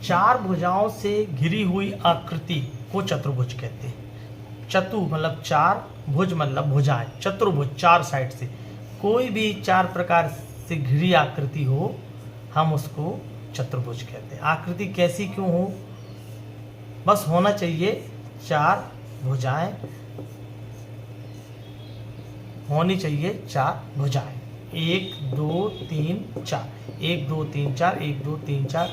चार भुजाओं से घिरी हुई आकृति को चतुर्भुज कहते हैं। चतु मतलब चार, भुज मतलब भुजाएं, चतुर्भुज चार साइड से कोई भी चार प्रकार से घिरी आकृति हो हम उसको चतुर्भुज कहते हैं। आकृति कैसी क्यों हो, बस होना चाहिए चार भुजाएं, होनी चाहिए चार भुजाएं, 1 2 3 4, 1 2 3 4, 1 2 3 4,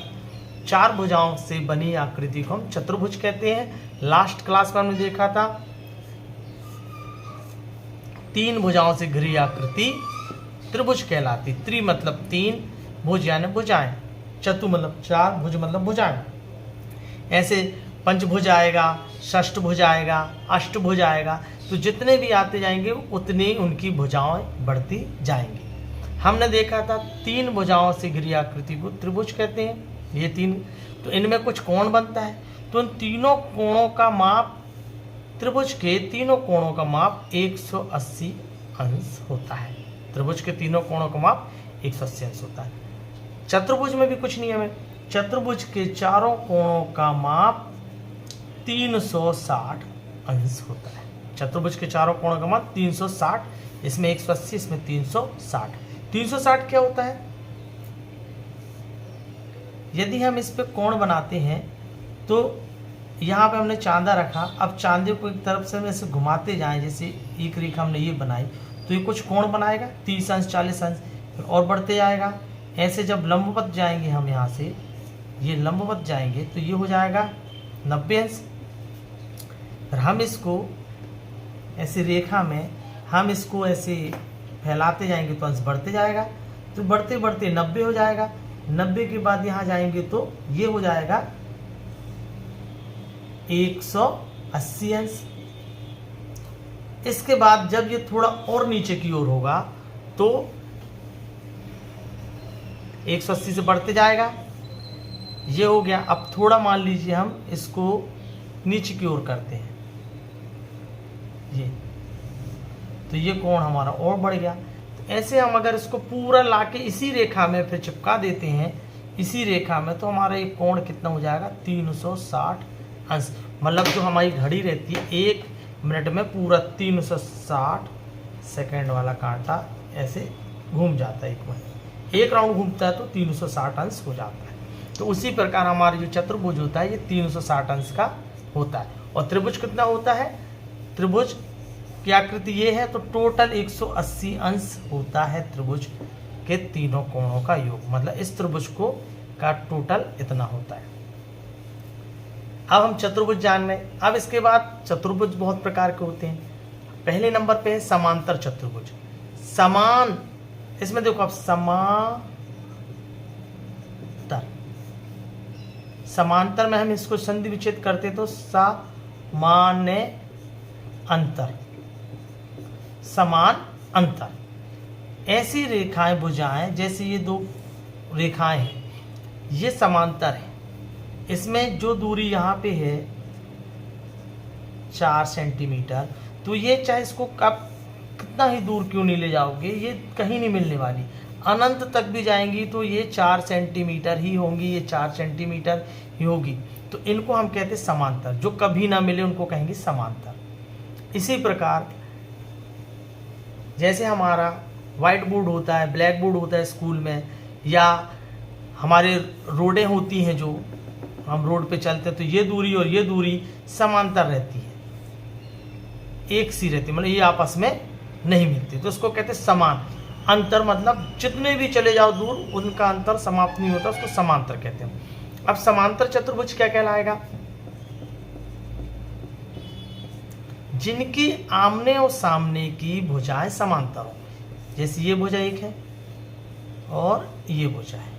चार भुजाओं से बनी आकृति को हम चतुर्भुज कहते हैं। लास्ट क्लास में हमने देखा था तीन भुजाओं से घिरी आकृति त्रिभुज कहलाती। त्रि मतलब तीन, भुज यानी भुजाएं, चतु मतलब चार, भुज मतलब भुजाएं। ऐसे पंचभुज आएगा, षष्ठभुज आएगा, अष्टभुज आएगा, तो जितने भी आते जाएंगे उतनी उनकी भुजाएं बढ़ती जाएंगी। हमने देखा था तीन भुजाओं से घिरी आकृति को त्रिभुज कहते हैं। ये तीन, तो इनमें कुछ कोण बनता है, तो इन तीनों कोणों का माप, त्रिभुज के तीनों कोणों का माप 180 अंश होता है। त्रिभुज के तीनों कोणों का माप 180 अंश होता है। चतुर्भुज में भी कुछ नियम है। चतुर्भुज के चारों कोणों का माप 360 अंश होता है। चतुर्भुज के चारों कोणों का माप 360, इसमें 180, इसमें 360। 360 क्या होता है, यदि हम इस पे कोण बनाते हैं तो यहाँ पे हमने चांदा रखा, अब चांदे को एक तरफ से हम ऐसे घुमाते जाएं, जैसे एक रेखा हमने ये बनाई तो ये कुछ कोण बनाएगा 30 अंश 40 अंश, फिर और बढ़ते जाएगा। ऐसे जब लंबवत जाएंगे हम यहाँ से, ये लंबवत जाएंगे तो ये हो जाएगा 90 अंश। फिर हम इसको ऐसे रेखा में हम इसको ऐसे फैलाते जाएंगे तो अंश बढ़ते जाएगा, तो बढ़ते बढ़ते 90 हो जाएगा। 90 के बाद यहाँ जाएंगे तो ये हो जाएगा 180 अंश। इसके बाद जब ये थोड़ा और नीचे की ओर होगा तो 180 से बढ़ते जाएगा, ये हो गया। अब थोड़ा मान लीजिए हम इसको नीचे की ओर करते हैं, ये तो ये कोण हमारा और बढ़ गया। तो ऐसे हम अगर इसको पूरा लाके इसी रेखा में फिर चिपका देते हैं, इसी रेखा में, तो हमारा ये कोण कितना हो जाएगा 360 अंश। मतलब जो हमारी घड़ी रहती है 1 मिनट में पूरा 360 सेकेंड वाला कांटा ऐसे घूम जाता है। एक राउंड घूमता है तो 360 अंश हो जाता है। तो उसी प्रकार हमारा जो चतुर्भुज होता है ये 360 अंश का होता है। और त्रिभुज कितना होता है, त्रिभुज की आकृति ये है तो टोटल 180 अंश होता है त्रिभुज के तीनों कोणों का योग। मतलब इस त्रिभुज को का टोटल इतना होता है। अब हम चतुर्भुज जान रहे हैं। अब इसके बाद चतुर्भुज बहुत प्रकार के होते हैं। पहले नंबर पे है समांतर चतुर्भुज। समान, इसमें देखो आप समांतर, समांतर में हम इसको संधि विच्छेद करते तो सामान्य अंतर, समान अंतर। ऐसी रेखाएं भुजाएं, जैसे ये दो रेखाएं हैं, ये समांतर है। इसमें जो दूरी यहाँ पे है 4 सेंटीमीटर, तो ये चाहे इसको आप कितना ही दूर क्यों नहीं ले जाओगे, ये कहीं नहीं मिलने वाली। अनंत तक भी जाएंगी तो ये 4 सेंटीमीटर ही होंगी, ये 4 सेंटीमीटर ही होगी। तो इनको हम कहते हैं समांतर। जो कभी ना मिले उनको कहेंगे समांतर। इसी प्रकार जैसे हमारा व्हाइट बोर्ड होता है, ब्लैक बोर्ड होता है स्कूल में, या हमारे रोडें होती हैं, जो हम रोड पे चलते हैं, तो ये दूरी और ये दूरी समांतर रहती है, एक सी रहती है, मतलब ये आपस में नहीं मिलती, तो उसको कहते हैं समान अंतर। मतलब जितने भी चले जाओ दूर उनका अंतर समाप्त नहीं होता, उसको समांतर कहते हैं। अब समांतर चतुर्भुज क्या कहलाएगा, जिनकी आमने और सामने की भुजाएं समांतर हो। जैसे ये भुजा एक है और ये भुजा है,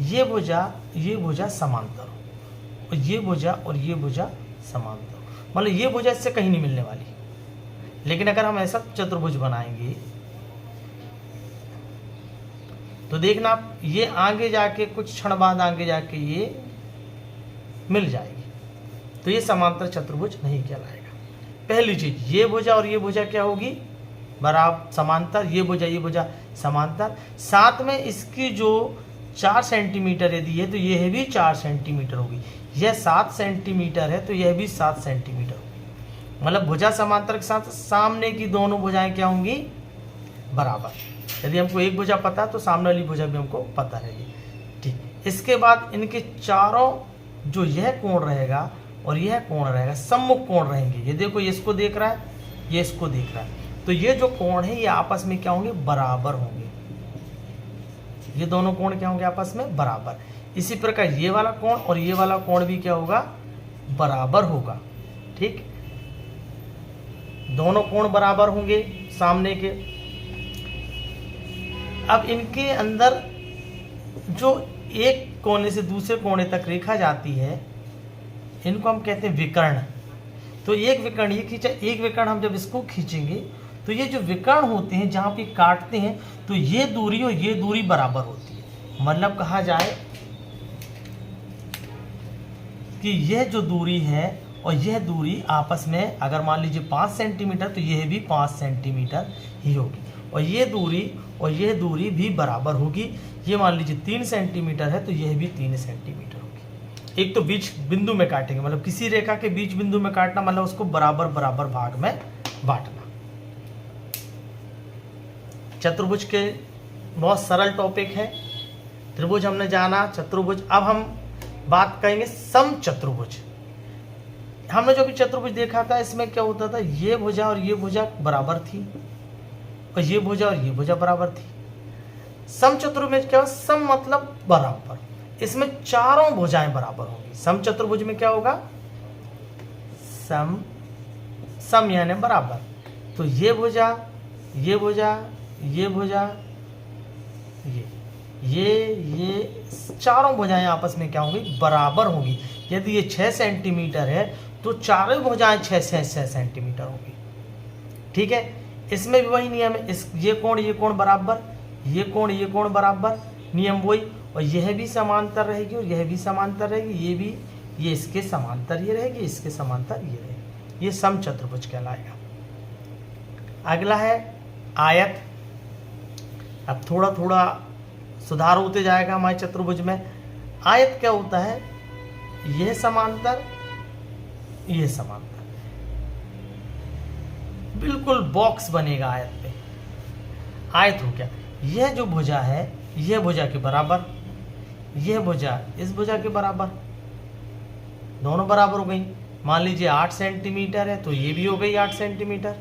ये भुजा समांतर हो, और ये भुजा और ये भुजा समांतर हो, मतलब ये भुजा इससे कहीं नहीं मिलने वाली। लेकिन अगर हम ऐसा चतुर्भुज बनाएंगे तो देखना आप, ये आगे जाके कुछ क्षण बाद आगे जाके ये मिल जाएगी, तो ये समांतर चतुर्भुज नहीं कहलाएगा। पहली चीज, ये भुजा और ये भुजा क्या होगी, बराबर समांतर, ये भुजा समांतर। साथ में इसकी जो 4 सेंटीमीटर यदि है तो यह भी 4 सेंटीमीटर होगी। यह 7 सेंटीमीटर है तो यह भी 7 सेंटीमीटर होगी। मतलब भुजा समांतर के साथ सामने की दोनों भुजाएं क्या होंगी? बराबर। यदि हमको एक भुजा पता है तो सामने वाली भुजा भी हमको पता रहेगी। ठीक, इसके बाद इनके चारों जो यह कोण रहेगा और यह कोण रहेगा सम्मुख कोण रहेंगे। ये देखो, ये इसको देख रहा है, ये इसको देख रहा है, तो ये जो कोण है ये आपस में क्या होंगे? बराबर होंगे। ये दोनों कोण क्या होंगे? आपस में बराबर। इसी प्रकार ये वाला कोण और ये वाला कोण भी क्या होगा? बराबर होगा। ठीक, दोनों कोण बराबर होंगे सामने के। अब इनके अंदर जो एक कोने से दूसरे कोने तक रेखा जाती है, इनको हम कहते हैं विकर्ण। तो एक विकर्ण ये खींचा, एक विकर्ण हम जब इसको खींचेंगे तो ये जो विकर्ण होते हैं जहाँ पे काटते हैं तो ये दूरी और ये दूरी बराबर होती है। मतलब कहा जाए कि यह जो दूरी है और यह दूरी आपस में अगर मान लीजिए 5 सेंटीमीटर तो यह भी 5 सेंटीमीटर ही होगी, और ये दूरी और यह दूरी भी बराबर होगी। ये मान लीजिए 3 सेंटीमीटर है तो यह भी 3 सेंटीमीटर होगी। एक तो बीच बिंदु में काटेंगे, मतलब किसी रेखा के बीच बिंदु में काटना मतलब उसको बराबर बराबर भाग में बांटना। चतुर्भुज के बहुत सरल टॉपिक है। त्रिभुज हमने जाना, चतुर्भुज। अब हम बात करेंगे समचतुर्भुज। हमने जो भी चतुर्भुज देखा था इसमें क्या होता था? ये भुजा और ये भुजा बराबर थी और ये भुजा और ये भुजा बराबर थी। समचतुर्भुज में क्या? सम मतलब बराबर। इसमें चारों भुजाएं बराबर होंगी। समचतुर्भुज में क्या होगा? सम, सम यानी बराबर। तो ये भुजा, ये भुजा, ये भुजा, ये चारों भुजाएं आपस में क्या होंगी? बराबर होंगी। यदि ये 6 सेंटीमीटर है तो चारों भुजाएं 6 सेंटीमीटर होंगी। ठीक है, इसमें भी वही नियम है। ये कोण बराबर, ये कोण बराबर, नियम वही। और यह भी समांतर रहेगी और यह भी समांतर रहेगी, ये भी, ये इसके समांतर ये रहेगी, इसके समांतर ये रहेगी। ये समचतुर्भुज कहलाएगा। अगला है आयत। अब थोड़ा थोड़ा सुधार होते जाएगा हमारे चतुर्भुज में। आयत क्या होता है? यह समांतर, यह समांतर, बिल्कुल बॉक्स बनेगा आयत पे। आयत हो गया। यह जो भुजा है यह भुजा के बराबर, यह भुजा इस भुजा के बराबर, दोनों बराबर हो गई। मान लीजिए 8 सेंटीमीटर है तो ये भी हो गई 8 सेंटीमीटर,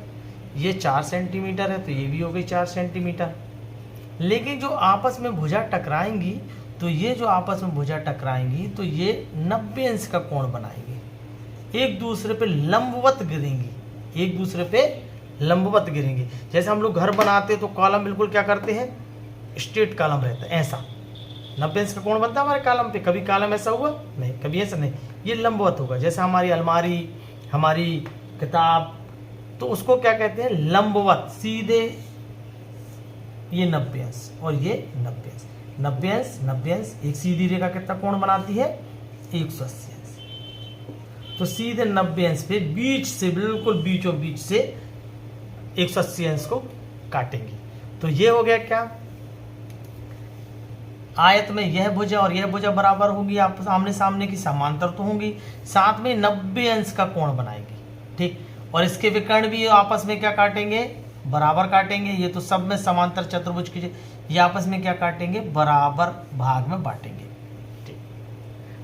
ये 4 सेंटीमीटर है तो ये भी हो गई 4 सेंटीमीटर। लेकिन जो आपस में भुजा टकराएंगी तो ये जो आपस में भुजा टकराएंगी तो ये 90 अंश का कोण बनाएंगे, एक दूसरे पे लंबवत गिरेंगी, एक दूसरे पे लंबवत गिरेंगे। जैसे हम लोग घर बनाते हैं तो कॉलम बिल्कुल क्या करते हैं? स्ट्रेट कॉलम रहता है, ऐसा 90 अंश का कोण बनता है हमारे कॉलम पे। कभी कॉलम ऐसा हुआ? नहीं, कभी ऐसा नहीं। ये लंबवत होगा। जैसे हमारी अलमारी, हमारी किताब, तो उसको क्या कहते हैं? लंबवत, सीधे। ये 90 अंश और ये 90 अंश, 90 अंश 90 अंश। एक सीधी रेखा कितना कोण बनाती है? 180 अंश। तो सीधे 90 अंश पे बीच से, बिल्कुल बीचों बीच से 180 अंश को काटेंगे। तो ये हो गया क्या? आयत में यह भुजा और यह भुजा बराबर होगी, आप सामने सामने की समांतर तो होंगी, साथ में 90 अंश का कोण बनाएंगे। ठीक, और इसके विकर्ण भी आपस में क्या काटेंगे? बराबर काटेंगे। ये तो सब में समांतर चतुर्भुज की, ये आपस में क्या काटेंगे? बराबर भाग में बांटेंगे। ठीक,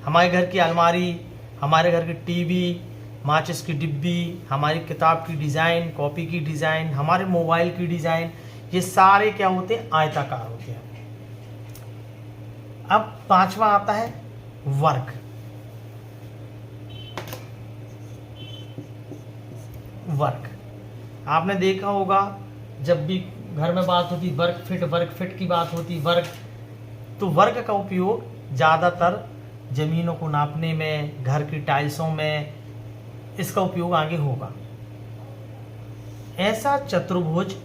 हमारे घर की अलमारी, हमारे घर की टीवी, माचिस की डिब्बी, हमारी किताब की डिज़ाइन, कॉपी की डिज़ाइन, हमारे मोबाइल की डिज़ाइन, ये सारे क्या होते हैं? आयताकार होते हैं। अब 5वां आता है वर्ग। वर्ग आपने देखा होगा, जब भी घर में बात होती वर्ग फिट की बात होती, वर्ग, तो वर्ग का उपयोग ज़्यादातर जमीनों को नापने में, घर की टाइल्सों में इसका उपयोग आगे होगा। ऐसा चतुर्भुज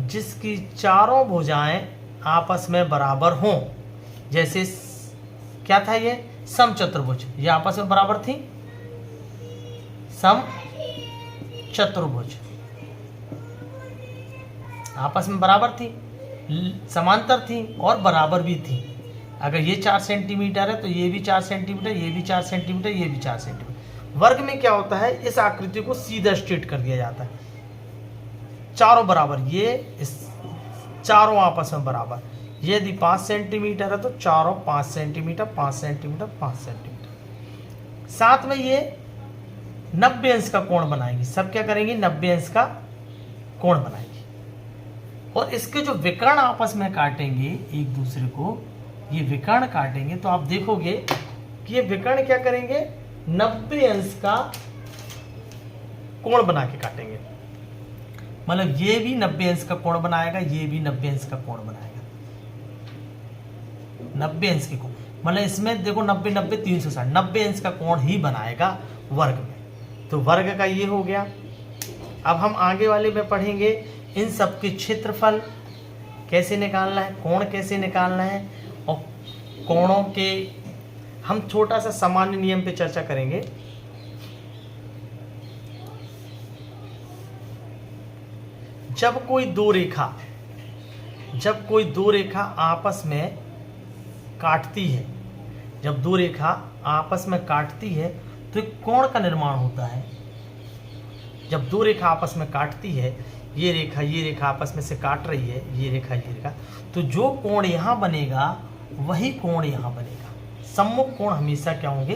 जिसकी चारों भुजाएं आपस में बराबर हों, जैसे क्या था ये? सम चतुर्भुज, ये आपस में बराबर थी, सम चतुर्भुज आपस में बराबर थी, समांतर थी और बराबर भी थी। अगर ये 4 सेंटीमीटर है तो ये भी 4 सेंटीमीटर, ये भी 4 सेंटीमीटर, ये भी 4 सेंटीमीटर। वर्ग में क्या होता है, इस आकृति को सीधा स्ट्रेट कर दिया जाता है, चारों बराबर, ये इस चारों आपस में बराबर। ये यदि 5 सेंटीमीटर है तो चारों 5 सेंटीमीटर, 5 सेंटीमीटर, 5 सेंटीमीटर। साथ में ये 90 अंश का कोण बनाएंगे, सब क्या करेंगे, 90 अंश का कोण बनाएंगे। और इसके जो विकर्ण आपस में काटेंगे एक दूसरे को, ये विकर्ण काटेंगे तो आप देखोगे कि ये विकर्ण क्या करेंगे, 90 अंश का कोण बना के काटेंगे। मतलब ये भी 90 अंश का कोण बनाएगा, ये भी 90 अंश का कोण बनाएगा, 90 अंश के कोण। मतलब इसमें देखो 90 90 360, 90 अंश का कोण ही बनाएगा वर्ग में। तो वर्ग का ये हो गया। अब हम आगे वाले में पढ़ेंगे इन सब के क्षेत्रफल कैसे निकालना है, कोण कैसे निकालना है, और कोणों के हम छोटा सा सामान्य नियम पे चर्चा करेंगे। जब कोई दो रेखा आपस में काटती है, जब दो रेखा आपस में काटती है तो एक कोण का निर्माण होता है। जब दो रेखा आपस में काटती है, ये रेखा आपस में से काट रही है, ये रेखा, तो जो कोण यहाँ बनेगा वही कोण यहाँ बनेगा। सम्मुख कोण हमेशा क्या होंगे,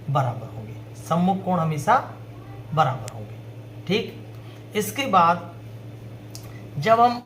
बराबर होंगे, सम्मुख कोण हमेशा बराबर होंगे। ठीक, इसके बाद जब हम